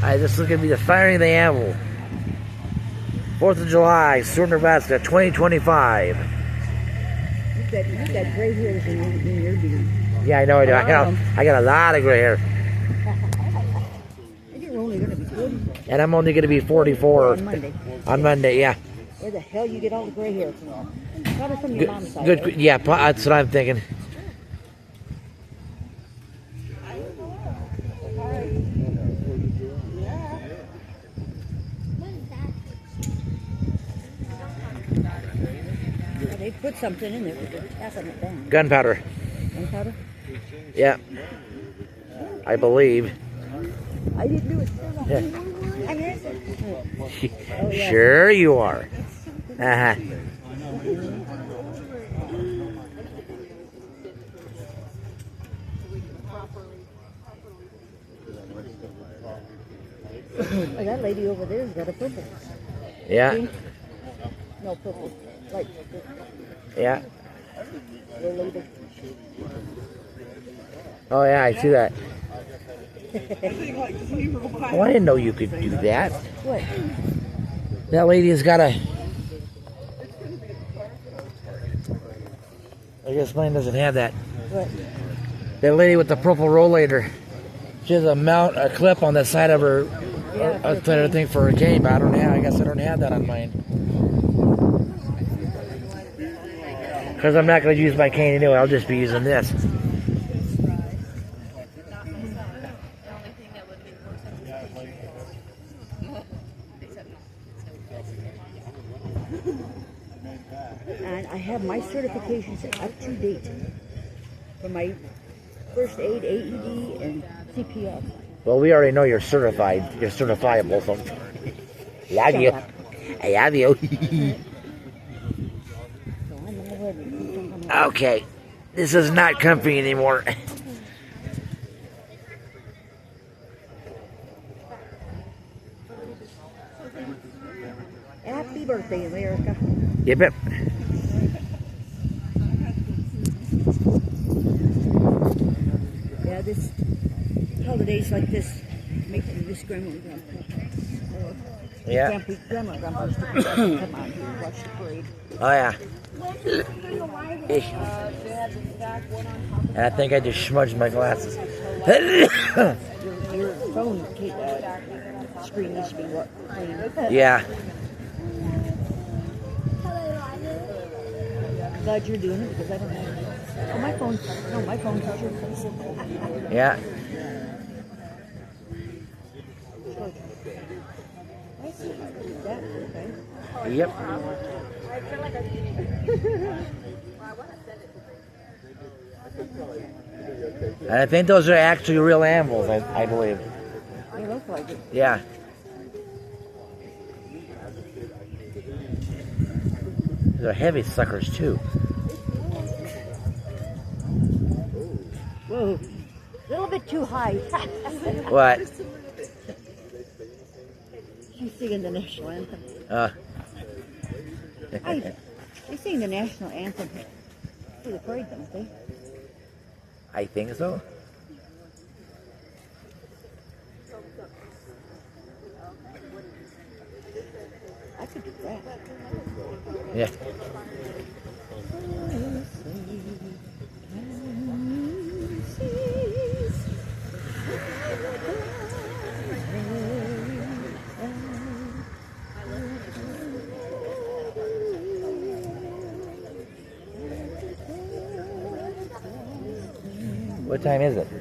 Alright, this is going to be the firing of the anvil. 4th of July, Seward, Nebraska, 2025. You've got gray hairs in your beard. Yeah, I know I do. I got a lot of gray hair. And you're only going to be 40. And I'm only going to be 44. On Monday. On Monday, yeah. Where the hell you get all the gray hair from? Probably from your mom's side. Good, right? yeah, that's what I'm thinking. They put something in there, but they're passing it down. Gunpowder. Gunpowder? Yeah. I believe. I didn't do it. Yeah. I missed it. Oh, yeah. Sure you are. Uh-huh. Oh, that lady over there has got a purple. Yeah. Pink? No, purple. Light purple. Yeah. Little lady. Oh, yeah, I see that. Oh, I didn't know you could do that. What? That lady has got a... I guess mine doesn't have that. What? That lady with the purple rollator. She has a clip on the side of her, thing for her cane, but I guess I don't have that on mine. Because I'm not going to use my cane anyway, I'll just be using this. And I have my certifications up to date for my first aid, AED, and CPR. Well, we already know you're certified. You're certifiable, so... Love you. I love you. Okay. This is not comfy anymore. Happy birthday, America. Yep. Yeah, this holidays like this make me miss Grandma and Grandpa. Yeah. Grandma and Grandpa used to come out here and watch the parade. Oh, yeah. And I think I just smudged my glasses. Your phone screen needs to be clean. Yeah. I'm glad you're doing it because I don't have it. Oh, my phone's at your place. Yeah. Yep. And I think those are actually real anvils, I believe. They look like it. Yeah. They're heavy suckers, too. Whoa. A little bit too high. What? She's singing the national anthem. They sing the national anthem for the parade, don't they? I think so. I could do that. Yeah. What time is it? I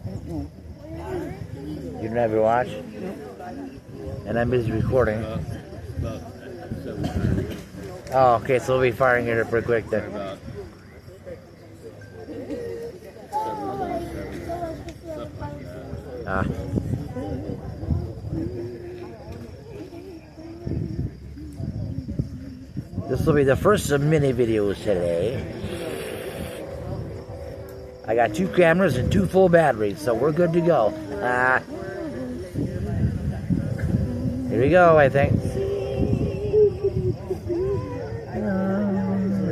don't know. You don't have your watch? No. And I'm busy recording. Oh, okay, so we'll be firing it up pretty quick then. This will be the first of many videos today. I got 2 cameras and 2 full batteries, so we're good to go. Here we go, I think.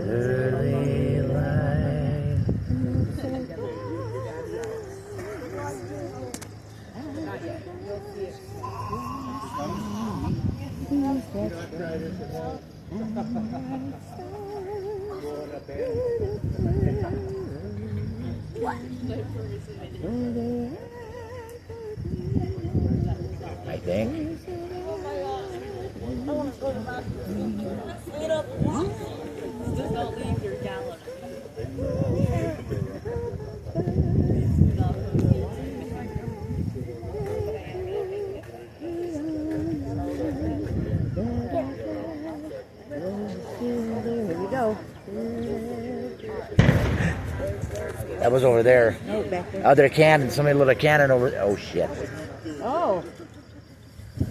Early light. I think. Just don't leave your gallon. Here we go. That was over there. Oh, back there. Other cannon. Somebody lit a cannon over. Oh shit! Oh,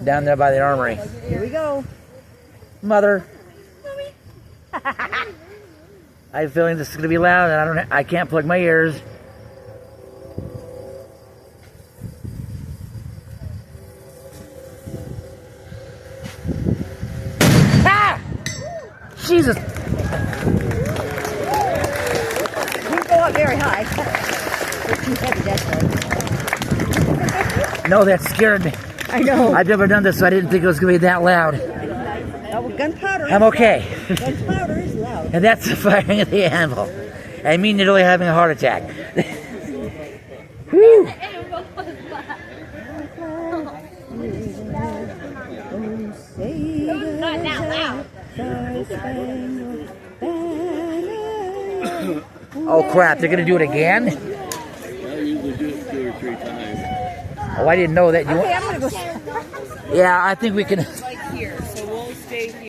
Down there by the armory. here we go. Mother. I have a feeling this is gonna be loud, and I can't plug my ears. Ah! Jesus! Didn't go up very high. They're too heavy, that's why. No, that scared me. I know. I've never done this, so I didn't think it was gonna be that loud. Oh, gunpowder. I'm okay. Gunpowder is loud. And that's the firing of the anvil. I mean, nearly having a heart attack. Whew. Not that loud. Oh crap, they're gonna do it again? I usually do it 2 or 3 times. Oh, I didn't know that. Okay, I'm gonna go. Yeah, I think we can.